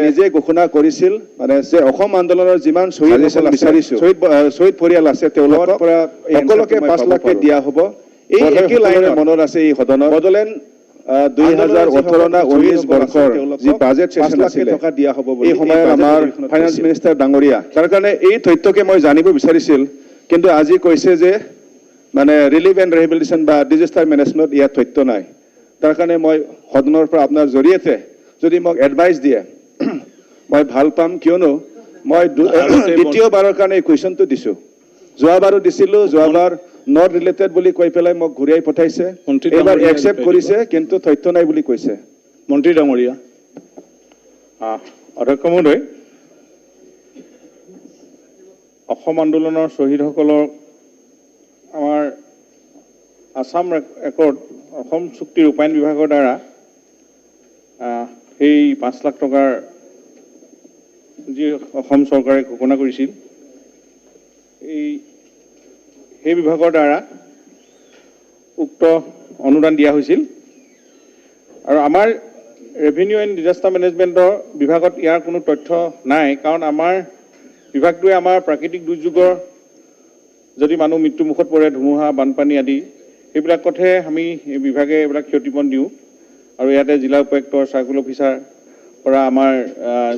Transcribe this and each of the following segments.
নিজে ঘোষণা কৰিছিল মানে যে অসম আন্দোলনৰ যিমান শ্বহীদ পৰিয়াল আছে তেওঁলোকৰ পৰা সকলোকে 5 লাখকে দিয়া হ'ব এই একে লাইনৰ মনত আছে এই সদনৰ বদলেন 2018 না 19 বৰ্ষৰ যি বাজেট সেশন আছিল টকা দিয়া হ'ব বুলি এই সময়ত আমাৰ ফাইনান্স মিনিষ্টাৰ ডাঙৰীয়া তাৰ কাৰণে এই তথ্যকে মই জানিব বিচাৰিছিল কিন্তু আজি কৈছে যে মানে ৰিলিফ এণ্ড ৰিহেবিলিটেশ্যন বা ডিজাস্টাৰ মেনেজমেণ্ট ইয়াত তথ্য নাই তাৰ কাৰণে মই সদনৰ পৰা আপোনাৰ জৰিয়তে যদি মোক এডভাইচ দিয়ে মই ভাল পাম কিয়নো মই দ্বিতীয়বাৰৰ কাৰণে এই কুৱেশ্যনটো দিছো যোৱাবাৰো দিছিলো যোৱাবাৰ নট ৰিলেটেড বুলি কৈ পেলাই মোক ঘূৰাই পঠাইছে এবাৰ একসেপ্ট কৰিছে কিন্তু তথ্য নাই বুলি কৈছে মন্ত্ৰী ডাঙৰীয়া অধ্যক্ষ মহোদয় অসম আন্দোলনৰ শ্বহীদসকলৰ আমাৰ আসাম ৰেকৰ্ড অসম চুক্তি ৰূপায়ণ বিভাগৰ দ্বাৰা সেই 5 লাখ টকাৰ যি অসম চৰকাৰে ঘোষণা কৰিছিল সেই বিভাগৰ দ্বাৰা উক্ত অনুদান দিয়া হৈছিল আৰু আমাৰ ৰেভিনিউ এণ্ড ডিজাস্টাৰ মেনেজমেণ্টৰ বিভাগত ইয়াৰ কোনো তথ্য নাই কাৰণ আমাৰ বিভাগটোৱে আমাৰ প্ৰাকৃতিক দুৰ্যোগৰ যদি মানুহ মৃত্যুমুখত পৰে ধুমুহা বানপানী আদি সেইবিলাকতহে আমি এই বিভাগে এইবিলাক ক্ষতিপূৰণ দিওঁ আৰু ইয়াতে জিলা উপায়ুক্তৰ চাৰ্কুল অফিচাৰ পৰা আমাৰ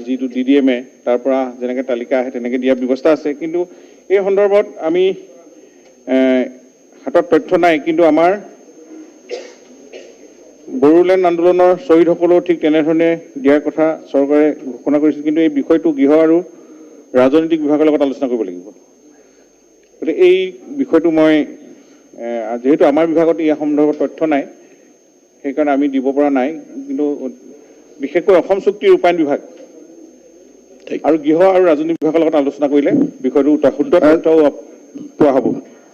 যিটো DDMA তাৰ পৰা যেনেকৈ তালিকা আহে তেনেকৈ দিয়াৰ ব্যৱস্থা আছে কিন্তু এই সন্দৰ্ভত আমি হাতত তথ্য নাই কিন্তু আমাৰ বড়োলেণ্ড আন্দোলনৰ শ্বহীদসকলেও ঠিক তেনেধৰণে দিয়াৰ কথা চৰকাৰে ঘোষণা কৰিছিল কিন্তু এই বিষয়টো গৃহ আৰু ৰাজনৈতিক বিভাগৰ লগত আলোচনা কৰিব লাগিব গতিকে এই বিষয়টো মই যেহেতু আমাৰ বিভাগত এই সন্দৰ্ভত তথ্য নাই সেইকাৰণে আমি দিব পৰা নাই কিন্তু বিশেষকৈ অসম চুক্তি ৰূপায়ণ বিভাগ আৰু গৃহ আৰু ৰাজনৈতিক বিভাগৰ লগত আলোচনা কৰিলে বিষয়টো শুদ্ধ তথ্য পোৱা হ'ব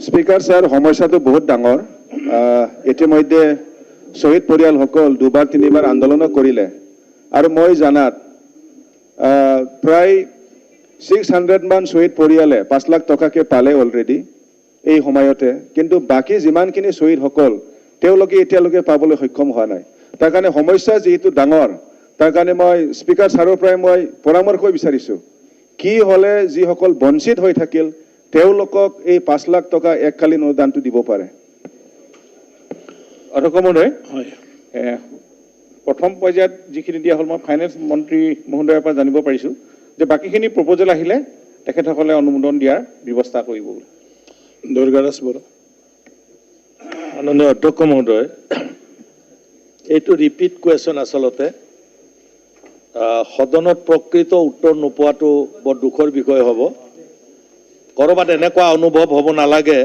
স্পিকাৰ ছাৰ সমস্যাটো বহুত ডাঙৰ ইতিমধ্যে শ্বহীদ পৰিয়ালসকল দুবাৰ তিনিবাৰ আন্দোলন কৰিলে আৰু মই জানাত প্ৰায় 600 মান শ্বহীদ পৰিয়ালে 5 লাখ টকাকে পালে অলৰেডি এই সময়তে কিন্তু বাকি যিমানখিনি শ্বহীদসকল তেওঁলোকে এতিয়ালৈকে পাবলৈ সক্ষম হোৱা নাই তাৰ কাৰণে সমস্যা যেহেতু ডাঙৰ তাৰ কাৰণে মই স্পিকাৰ ছাৰৰ পৰা মই পৰামৰ্শ বিচাৰিছো কি হলে যিসকল বঞ্চিত হৈ থাকিল তেওঁলোকক এই 5 লাখ টকা এককালীন অনুদানটো দিব পাৰে অধ্যক্ষ মহোদয় প্ৰথম পৰ্যায়ত যিখিনি দিয়া হ'ল মই ফাইনেন্স মন্ত্ৰী মহোদয়ৰ পৰা জানিব পাৰিছো যে বাকিখিনি প্ৰপ'জেল আহিলে তেখেতসকলে অনুমোদন দিয়াৰ ব্যৱস্থা কৰিব দুৰ্গাদাস বড়ো মাননীয় অধ্যক্ষ মহোদয় এইটো ৰিপিট কুৱেশ্যন আচলতে সদনত প্ৰকৃত উত্তৰ নোপোৱাটো বৰ দুখৰ বিষয় হ'ব কৰবাত এনেকুৱা অনুভৱ হ'ব নালাগে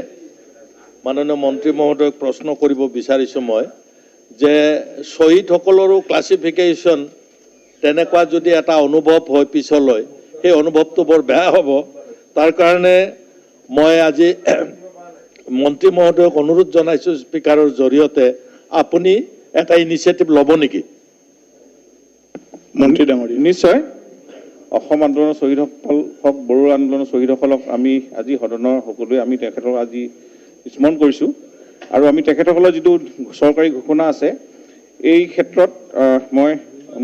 মাননীয় মন্ত্ৰী মহোদয়ক প্ৰশ্ন কৰিব বিচাৰিছো মই যে শ্বহীদসকলৰো ক্লাছিফিকেশ্যন তেনেকুৱা যদি এটা অনুভৱ হয় পিছলৈ সেই অনুভৱটো বৰ বেয়া হ'ব তাৰ কাৰণে মই আজি মন্ত্ৰী মহোদয়ক অনুৰোধ জনাইছো স্পিকাৰৰ জৰিয়তে আপুনি এটা ইনিচিয়েটিভ ল'ব নেকি মন্ত্ৰী ডাঙৰীয়া নিশ্চয় অসম আন্দোলনৰ শ্বহীদসকল হওক বড়ো আন্দোলনৰ শ্বহীদসকলক আমি আজি সদনৰ সকলোৱে আমি তেখেতক আজি স্মৰণ কৰিছোঁ আৰু আমি তেখেতসকলৰ যিটো চৰকাৰী ঘোষণা আছে এই ক্ষেত্ৰত মই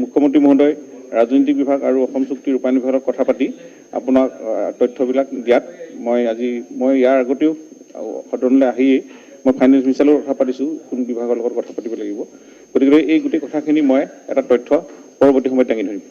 মুখ্যমন্ত্ৰী মহোদয় ৰাজনৈতিক বিভাগ আৰু অসম চুক্তি ৰূপায়ণ বিভাগৰ কথা পাতি আপোনাক তথ্যবিলাক দিয়াত মই ইয়াৰ আগতেও সদনলৈ আহিয়েই মই ফাইনেন্স মিনিষ্টাৰৰ কথা পাতিছোঁ কোন বিভাগৰ লগত কথা পাতিব লাগিব গতিকে এই গোটেই কথাখিনি মই এটা তথ্য পৰৱৰ্তী সময়ত দাঙি ধৰিম